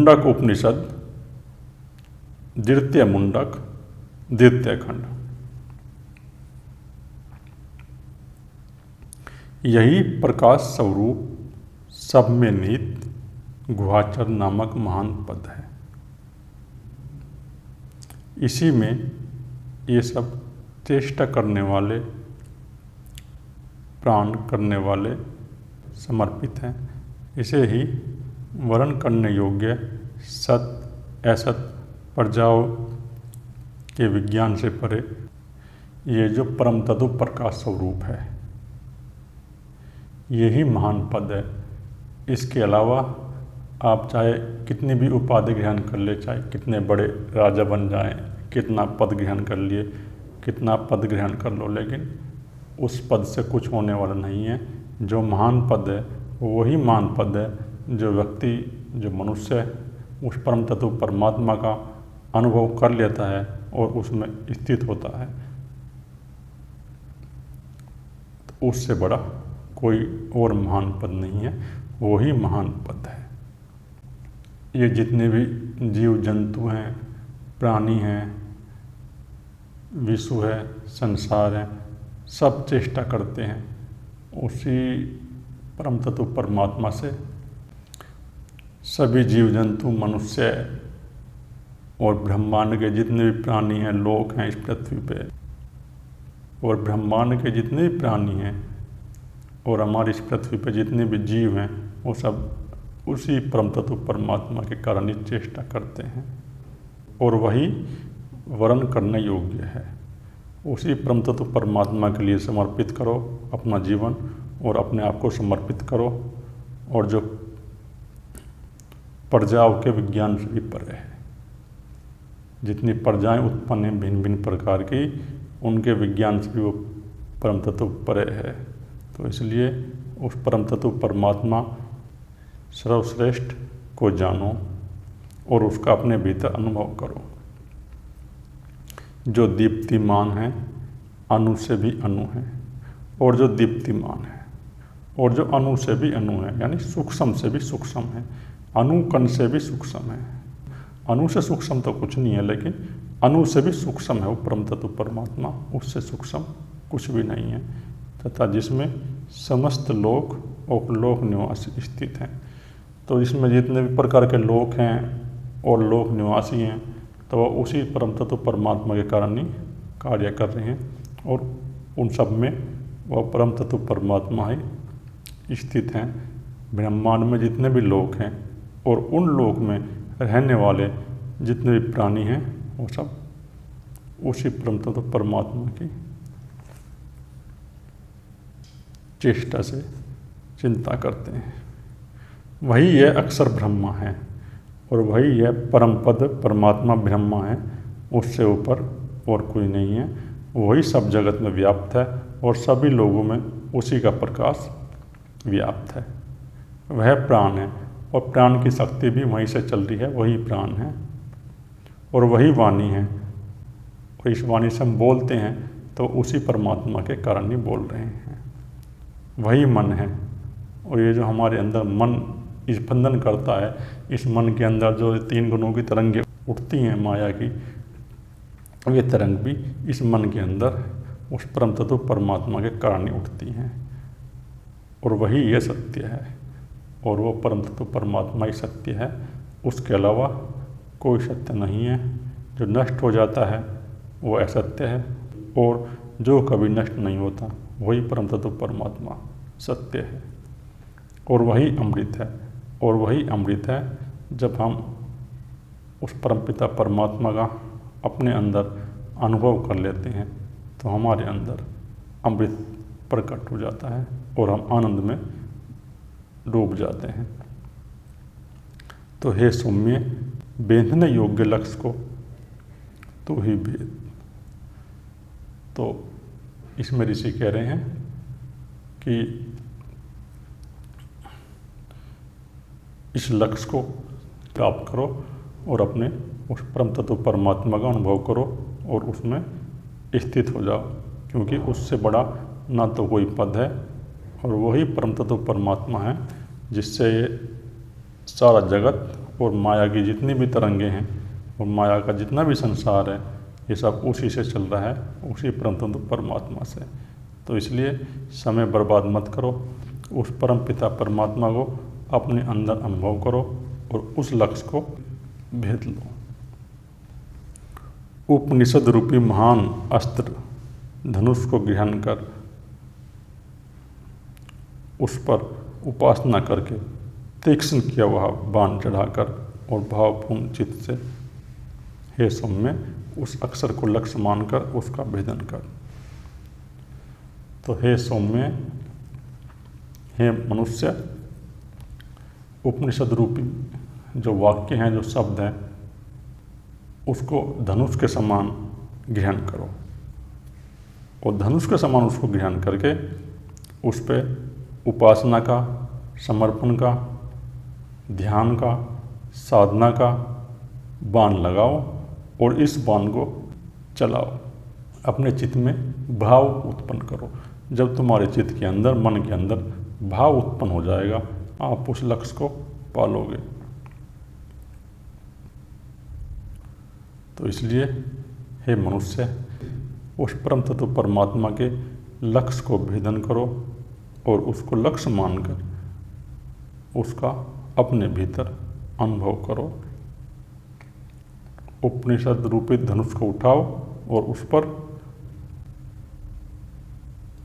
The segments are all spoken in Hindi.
मुंडक उपनिषद द्वितीय मुंडक द्वितीय खंड। यही प्रकाश स्वरूप सब में निहित गुहाचर नामक महान पद है। इसी में ये सब चेष्टा करने वाले, प्राण करने वाले समर्पित हैं। इसे ही वर्णन करने योग्य सत असत प्रजाओं के विज्ञान से परे ये जो परम तत्व प्रकाश स्वरूप है, यही महान पद है। इसके अलावा आप चाहे कितनी भी उपाधि ग्रहण कर ले, चाहे कितने बड़े राजा बन जाएं, कितना पद ग्रहण कर लिए, कितना पद ग्रहण कर लो, लेकिन उस पद से कुछ होने वाला नहीं है। जो महान पद है वही महान पद है जो व्यक्ति, जो मनुष्य उस परम तत्व परमात्मा का अनुभव कर लेता है और उसमें स्थित होता है। तो उससे बड़ा कोई और महान पद नहीं है, वही महान पद है। ये जितने भी जीव जंतु हैं, प्राणी हैं, विश्व है, संसार है, सब चेष्टा करते हैं उसी परम तत्व परमात्मा से। सभी जीव जंतु, मनुष्य और ब्रह्मांड के जितने भी प्राणी हैं, लोग हैं इस पृथ्वी पे, और ब्रह्मांड के जितने भी प्राणी हैं और हमारी इस पृथ्वी पे जितने भी जीव हैं, वो सब उसी परम तत्व परमात्मा के कारण ही चेष्टा करते हैं। और वही वर्णन करने योग्य है। उसी परम तत्व परमात्मा के लिए समर्पित करो अपना जीवन और अपने आप को समर्पित करो, और जो प्रजाओं के विज्ञान से भी परे है। जितनी प्रजाएं उत्पन्न हैं भिन्न भिन्न प्रकार की, उनके विज्ञान से भी वो परम तत्व परे है। तो इसलिए उस परम तत्व परमात्मा सर्वश्रेष्ठ को जानो और उसका अपने भीतर अनुभव करो। जो दीप्तिमान है, अणु से भी अणु है, और जो दीप्तिमान है और जो अणु से भी अणु है, यानी सूक्ष्म से भी सूक्ष्म है, अणु कण से भी सूक्ष्म है। अणु से सूक्ष्म तो कुछ नहीं है, लेकिन अणु से भी सूक्ष्म है वो परम तत्व परमात्मा, उससे सूक्ष्म कुछ भी नहीं है। तथा जिसमें समस्त लोक और लोक निवासी स्थित हैं। तो इसमें जितने भी प्रकार के लोक हैं और लोक निवासी हैं, तो वह उसी परम तत्व परमात्मा के कारण ही कार्य कर रहे हैं, और उन सब में वह परम तत्व परमात्मा ही स्थित हैं। ब्रह्मांड में जितने भी लोक हैं और उन लोक में रहने वाले जितने भी प्राणी हैं, वो सब उसी परम तत्व परमात्मा की चेष्टा से चिंता करते हैं। वही यह अक्षर ब्रह्मा है और वही यह परम पद परमात्मा ब्रह्मा है, उससे ऊपर और कोई नहीं है। वही सब जगत में व्याप्त है और सभी लोगों में उसी का प्रकाश व्याप्त है। वह प्राण है और प्राण की शक्ति भी वहीं से चल रही है, वही प्राण है और वही वाणी है। और इस वाणी से हम बोलते हैं तो उसी परमात्मा के कारण ही बोल रहे हैं। वही मन है, और ये जो हमारे अंदर मन स्पंदन करता है, इस मन के अंदर जो 3 गुणों की तरंगें उठती हैं माया की, वे तरंग भी इस मन के अंदर उस परम तत्व परमात्मा के कारण ही उठती हैं। और वही ये सत्य है, और वो परम तत्व परमात्मा ही सत्य है। उसके अलावा कोई सत्य नहीं है। जो नष्ट हो जाता है वो असत्य है, और जो कभी नष्ट नहीं होता वही परम तत्व परमात्मा सत्य है। और वही अमृत है, और वही अमृत है जब हम उस परमपिता परमात्मा का अपने अंदर अनुभव कर लेते हैं, तो हमारे अंदर अमृत प्रकट हो जाता है और हम आनंद में डूब जाते हैं। तो हे सौम्य, बेंधने योग्य लक्ष्य को तू ही भेद। तो इसमें ऋषि कह रहे हैं कि इस लक्ष्य को प्राप्त करो और अपने उस परम तत्व परमात्मा का अनुभव करो और उसमें स्थित हो जाओ, क्योंकि उससे बड़ा ना तो कोई पद है, और वही परम तत्व परमात्मा है जिससे ये सारा जगत और माया की जितनी भी तरंगे हैं और माया का जितना भी संसार है, ये सब उसी से चल रहा है, उसी परम तत्व परमात्मा से। तो इसलिए समय बर्बाद मत करो, उस परम पिता परमात्मा को अपने अंदर अनुभव करो और उस लक्ष्य को भेद लो। उपनिषद रूपी महान अस्त्र धनुष को ग्रहण कर उस पर उपासना करके तीक्ष्ण किया हुआ बाण चढ़ाकर और भावपूर्ण चित्त से हे सौम्य उस अक्षर को लक्ष्य मानकर उसका भेदन कर। तो हे सौम्य, हे मनुष्य, उपनिषद रूपी जो वाक्य हैं, जो शब्द हैं, उसको धनुष के समान ग्रहण करो और धनुष के समान उसको ग्रहण करके उस पर उपासना का, समर्पण का, ध्यान का, साधना का बाण लगाओ और इस बाण को चलाओ। अपने चित्त में भाव उत्पन्न करो। जब तुम्हारे चित्त के अंदर, मन के अंदर भाव उत्पन्न हो जाएगा, आप उस लक्ष्य को पालोगे। तो इसलिए हे मनुष्य, उस परम तत्व परमात्मा के लक्ष्य को भेदन करो और उसको लक्ष्य मानकर उसका अपने भीतर अनुभव करो। उपनिषद रूपी धनुष को उठाओ और उस पर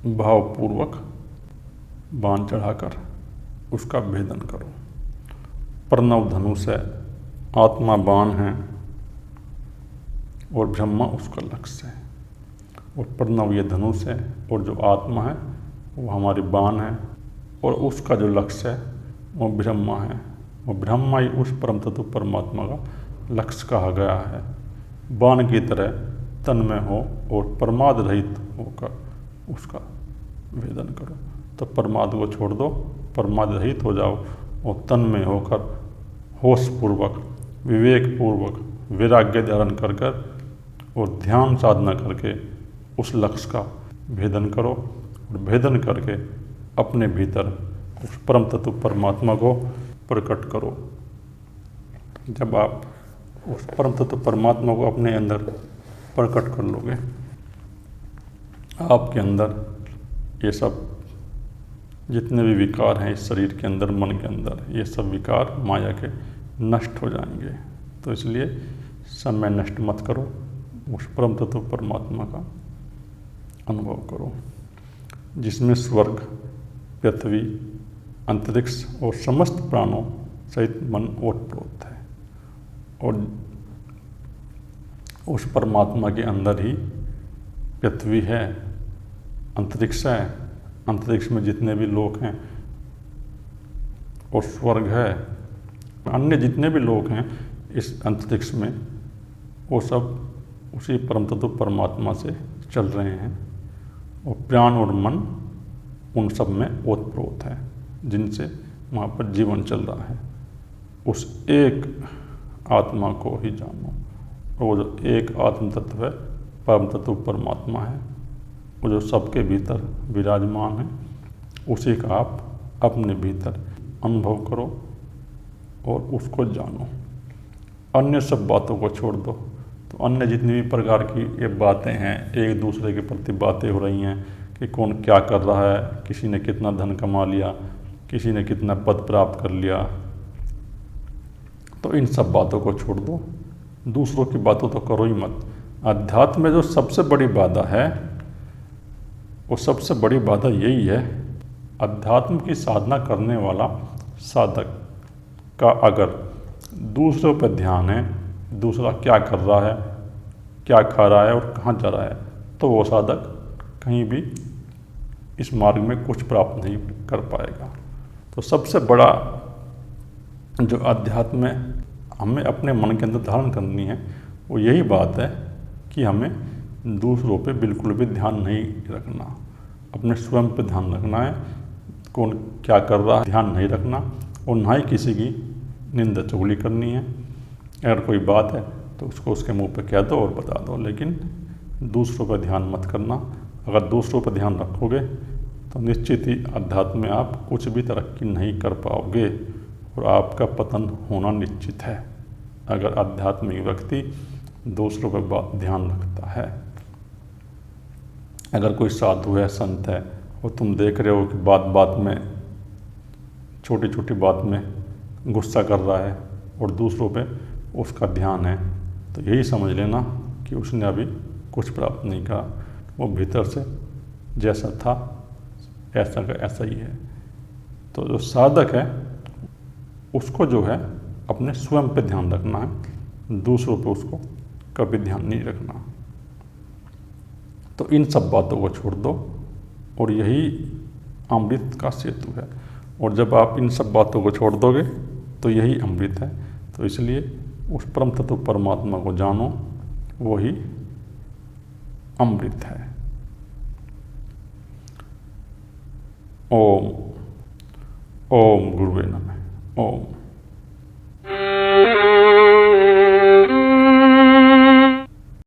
भावपूर्वक बाण चढ़ाकर उसका भेदन करो। प्रणव धनुष है, आत्मा बाण है और ब्रह्मा उसका लक्ष्य है। और प्रणव ये धनुष है और जो आत्मा है वो हमारी बाण है और उसका जो लक्ष्य है वो ब्रह्मा है। वो ब्रह्मा ही उस परम तत्व परमात्मा का लक्ष्य कहा गया है। बाण की तरह तन्मय हो और प्रमाद रहित होकर उसका भेदन करो। तो प्रमाद को छोड़ दो, प्रमाद रहित हो जाओ और तन्मय होकर होशपूर्वक, विवेकपूर्वक, वैराग्य धारण कर कर और ध्यान साधना करके उस लक्ष्य का भेदन करो और भेदन करके अपने भीतर उस परम तत्व परमात्मा को प्रकट करो। जब आप उस परम तत्व परमात्मा को अपने अंदर प्रकट कर लोगे, आपके अंदर ये सब जितने भी विकार हैं इस शरीर के अंदर, मन के अंदर, ये सब विकार माया के नष्ट हो जाएंगे। तो इसलिए समय नष्ट मत करो, उस परम तत्व परमात्मा का अनुभव करो जिसमें स्वर्ग, पृथ्वी, अंतरिक्ष और समस्त प्राणों सहित मन ओतप्रोत है। और उस परमात्मा के अंदर ही पृथ्वी है, अंतरिक्ष है, अंतरिक्ष में जितने भी लोक हैं, और स्वर्ग है, अन्य जितने भी लोक हैं इस अंतरिक्ष में, वो सब उसी परम तत्व परमात्मा से चल रहे हैं। और प्राण और मन उन सब में ओतप्रोत है जिनसे वहाँ पर जीवन चल रहा है। उस एक आत्मा को ही जानो। और वो जो एक आत्म तत्व है, परम तत्व परमात्मा है, वो जो सबके भीतर विराजमान है, उसी का आप अपने भीतर अनुभव करो और उसको जानो। अन्य सब बातों को छोड़ दो। तो अन्य जितनी भी प्रकार की ये बातें हैं, एक दूसरे के प्रति बातें हो रही हैं कि कौन क्या कर रहा है, किसी ने कितना धन कमा लिया, किसी ने कितना पद प्राप्त कर लिया, तो इन सब बातों को छोड़ दो। दूसरों की बातों तो करो ही मत। अध्यात्म में जो सबसे बड़ी बाधा है, वो सबसे बड़ी बाधा यही है, अध्यात्म की साधना करने वाला साधक का अगर दूसरों पर ध्यान है, दूसरा क्या कर रहा है, क्या खा रहा है और कहाँ जा रहा है, तो वो साधक कहीं भी इस मार्ग में कुछ प्राप्त नहीं कर पाएगा। तो सबसे बड़ा जो अध्यात्म में हमें अपने मन के अंदर धारण करनी है, वो यही बात है कि हमें दूसरों पे बिल्कुल भी ध्यान नहीं रखना, अपने स्वयं पे ध्यान रखना है। कौन क्या कर रहा है ध्यान नहीं रखना, और ना ही किसी की निंदा चुगली करनी है। अगर कोई बात है तो उसको उसके मुंह पे कह दो और बता दो, लेकिन दूसरों पर ध्यान मत करना। अगर दूसरों पर ध्यान रखोगे तो निश्चित ही अध्यात्म में आप कुछ भी तरक्की नहीं कर पाओगे और आपका पतन होना निश्चित है अगर आध्यात्मिक व्यक्ति दूसरों पर ध्यान रखता है। अगर कोई साधु है, संत है, और तुम देख रहे हो कि बात बात में, छोटी छोटी बात में गुस्सा कर रहा है और दूसरों पे उसका ध्यान है, तो यही समझ लेना कि उसने अभी कुछ प्राप्त नहीं करा। वो भीतर से जैसा था ऐसा का ऐसा ही है। तो जो साधक है उसको जो है अपने स्वयं पे ध्यान रखना है, दूसरों पे उसको कभी ध्यान नहीं रखना। तो इन सब बातों को छोड़ दो और यही अमृत का सेतु है। और जब आप इन सब बातों को छोड़ दोगे तो यही अमृत है। तो इसलिए उस परम तत्व परमात्मा को जानो, वही अमृत है। ओम ओम गुरुवे नमः। ओम।